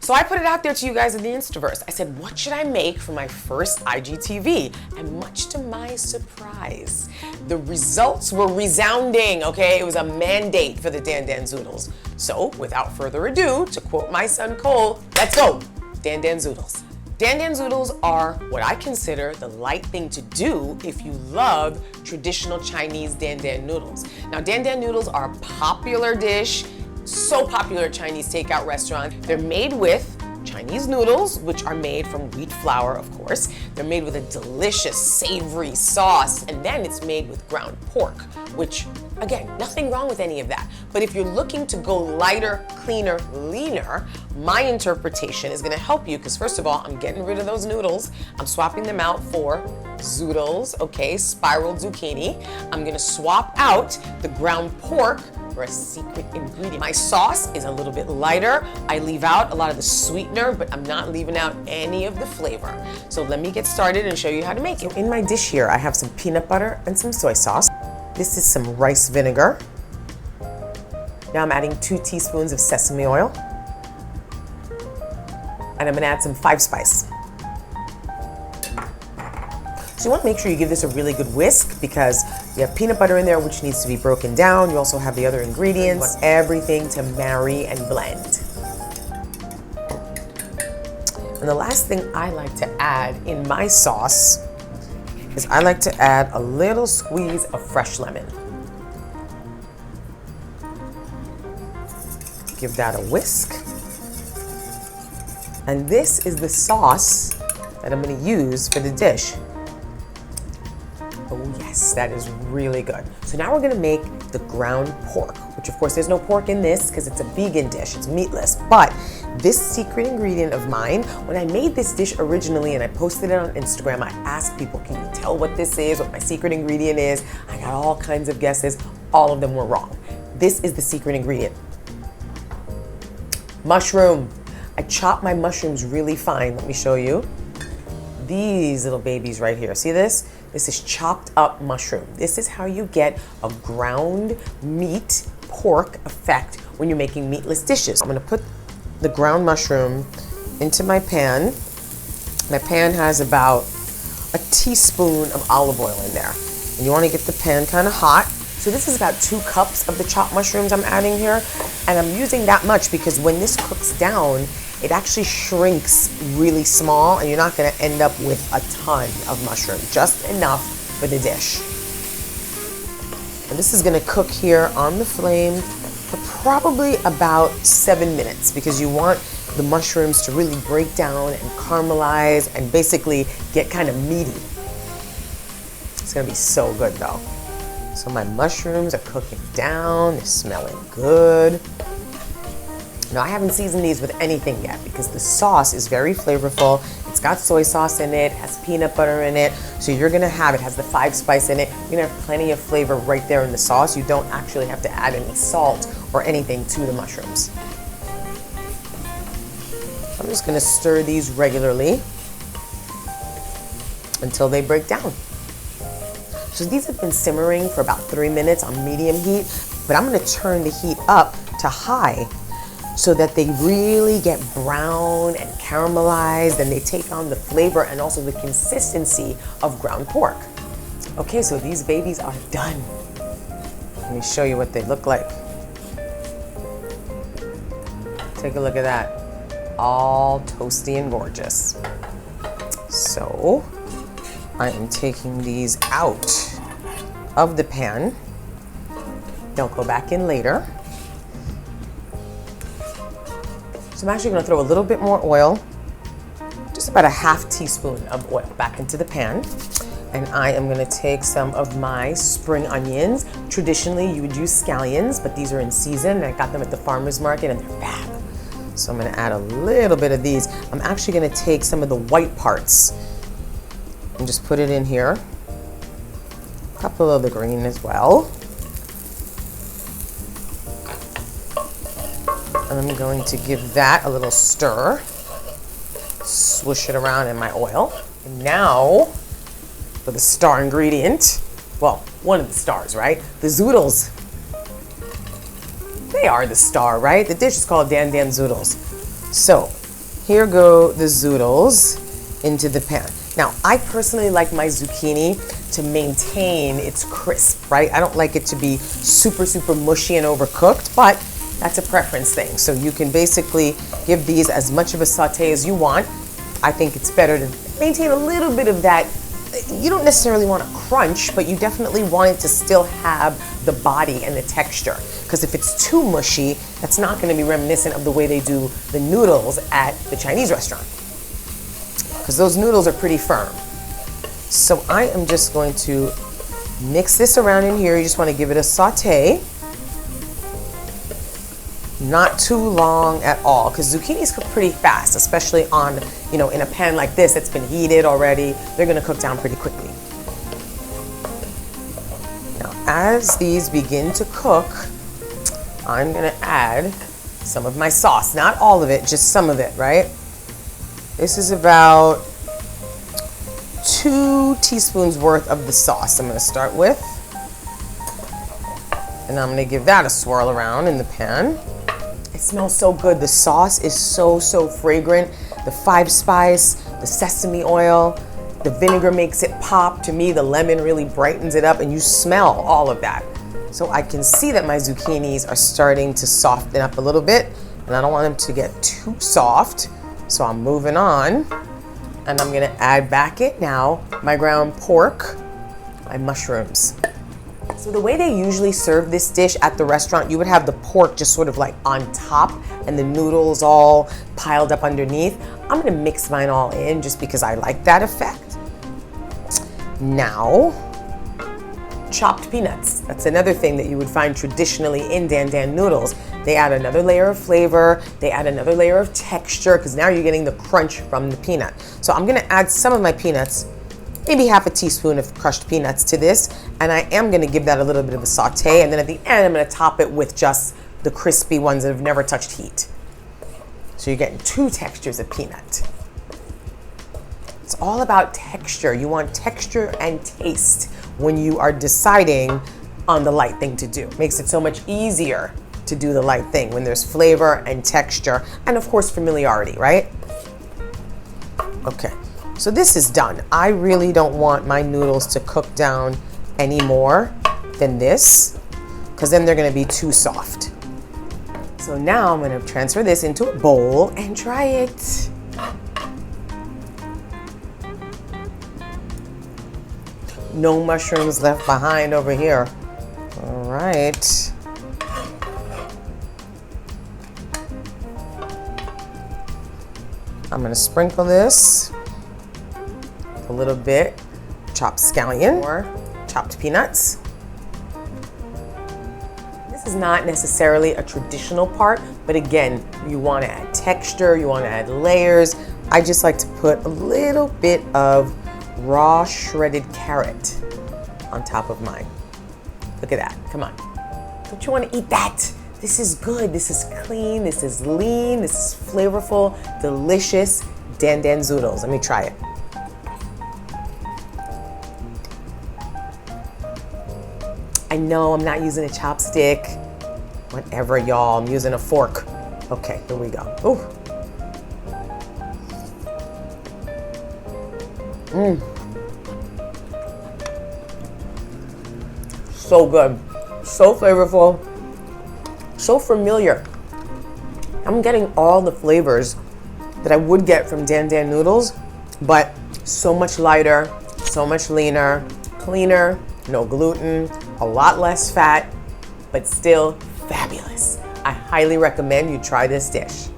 So I put it out there to you guys in the Instaverse. I said, what should I make for my first IGTV? And much to my surprise, the results were resounding, okay? It was a mandate for the Dandan Zoodles. So without further ado, to quote my son Cole, let's go, Dandan Zoodles. Dandan Zoodles are what I consider the light thing to do if you love traditional Chinese dandan noodles. Now, dandan noodles are a popular dish, so popular at Chinese takeout restaurants. They're made with Chinese noodles, which are made from wheat flour, of course. They're made with a delicious savory sauce, and then it's made with ground pork, which, again, nothing wrong with any of that. But if you're looking to go lighter, cleaner, leaner, my interpretation is gonna help you, because first of all, I'm getting rid of those noodles. I'm swapping them out for zoodles, okay, spiraled zucchini. I'm gonna swap out the ground pork for a secret ingredient. My sauce is a little bit lighter. I leave out a lot of the sweetener, but I'm not leaving out any of the flavor. So let me get started and show you how to make it. In my dish here, I have some peanut butter and some soy sauce. This is some rice vinegar. Now I'm adding 2 teaspoons of sesame oil. And I'm gonna add some 5-spice. So you want to make sure you give this a really good whisk because you have peanut butter in there, which needs to be broken down. You also have the other ingredients. You want everything to marry and blend. And the last thing I like to add in my sauce is I like to add a little squeeze of fresh lemon. Give that a whisk. And this is the sauce that I'm going to use for the dish. Oh yes, that is really good. So now we're gonna make the ground pork, which of course there's no pork in this because it's a vegan dish, it's meatless. But this secret ingredient of mine, when I made this dish originally and I posted it on Instagram, I asked people, can you tell what this is, what my secret ingredient is? I got all kinds of guesses, all of them were wrong. This is the secret ingredient. Mushroom. I chop my mushrooms really fine, let me show you. These little babies right here, see this? This is chopped up mushroom. This is how you get a ground meat pork effect when you're making meatless dishes. I'm gonna put the ground mushroom into my pan. My pan has about a teaspoon of olive oil in there. And you wanna get the pan kinda hot. So this is about 2 cups of the chopped mushrooms I'm adding here. And I'm using that much because when this cooks down, it actually shrinks really small and you're not gonna end up with a ton of mushroom, just enough for the dish. And this is gonna cook here on the flame for probably about 7 minutes because you want the mushrooms to really break down and caramelize and basically get kind of meaty. It's gonna be so good though. So my mushrooms are cooking down, they're smelling good. Now I haven't seasoned these with anything yet because the sauce is very flavorful. It's got soy sauce in it, has peanut butter in it. So you're gonna have, it has the 5-spice in it. You're gonna have plenty of flavor right there in the sauce. You don't actually have to add any salt or anything to the mushrooms. I'm just gonna stir these regularly until they break down. So these have been simmering for about 3 minutes on medium heat, but I'm gonna turn the heat up to high so that they really get brown and caramelized and they take on the flavor and also the consistency of ground pork. Okay, so these babies are done. Let me show you what they look like. Take a look at that. All toasty and gorgeous. So I am taking these out of the pan. They'll go back in later. So I'm actually gonna throw a little bit more oil, just about a half teaspoon of oil back into the pan. And I am gonna take some of my spring onions. Traditionally, you would use scallions, but these are in season. And I got them at the farmer's market and they're fab. So I'm gonna add a little bit of these. I'm actually gonna take some of the white parts and just put it in here. A couple of the green as well. And I'm going to give that a little stir. Swoosh it around in my oil. And now, for the star ingredient, well, one of the stars, right? The zoodles. They are the star, right? The dish is called Dandan Zoodles. So, here go the zoodles into the pan. Now, I personally like my zucchini to maintain its crisp, right? I don't like it to be super, super mushy and overcooked, but that's a preference thing. So you can basically give these as much of a saute as you want. I think it's better to maintain a little bit of that. You don't necessarily want a crunch, but you definitely want it to still have the body and the texture. Because if it's too mushy, that's not going to be reminiscent of the way they do the noodles at the Chinese restaurant. Because those noodles are pretty firm. So I am just going to mix this around in here. You just want to give it a saute. Not too long at all, because zucchinis cook pretty fast, especially on, in a pan like this that's been heated already. They're going to cook down pretty quickly. Now, as these begin to cook, I'm going to add some of my sauce. Not all of it, just some of it, right? This is about 2 teaspoons worth of the sauce I'm going to start with. And I'm going to give that a swirl around in the pan. It smells so good. The sauce is so, so fragrant. The 5 spice, the sesame oil, the vinegar makes it pop. To me, the lemon really brightens it up, and you smell all of that. So I can see that my zucchinis are starting to soften up a little bit, and I don't want them to get too soft. So I'm moving on, and I'm gonna add back my ground pork, my mushrooms. So the way they usually serve this dish at the restaurant, you would have the pork just sort of like on top and the noodles all piled up underneath. I'm gonna mix mine all in just because I like that effect. Now, chopped peanuts. That's another thing that you would find traditionally in Dandan noodles. They add another layer of flavor, they add another layer of texture, because now you're getting the crunch from the peanut. So I'm gonna add some of my peanuts, maybe half a teaspoon of crushed peanuts to this, and I am gonna give that a little bit of a saute, and then at the end I'm gonna top it with just the crispy ones that have never touched heat. So you're getting 2 textures of peanut. It's all about texture. You want texture and taste when you are deciding on the light thing to do. Makes it so much easier to do the light thing when there's flavor and texture, and of course familiarity, right? Okay. So this is done. I really don't want my noodles to cook down any more than this, because then they're going to be too soft. So now I'm going to transfer this into a bowl and try it. No mushrooms left behind over here. All right. I'm going to sprinkle this a little bit, chopped scallion or chopped peanuts. This is not necessarily a traditional part, but again, you want to add texture, you want to add layers. I just like to put a little bit of raw shredded carrot on top of mine. Look at that, come on. Don't you want to eat that? This is good, this is clean, this is lean, this is flavorful, delicious Dandan Zoodles. Let me try it. I know I'm not using a chopstick. Whatever, y'all, I'm using a fork. Okay, here we go. Ooh. So good, so flavorful, so familiar. I'm getting all the flavors that I would get from Dandan noodles, but so much lighter, so much leaner, cleaner, no gluten, a lot less fat, but still fabulous. I highly recommend you try this dish.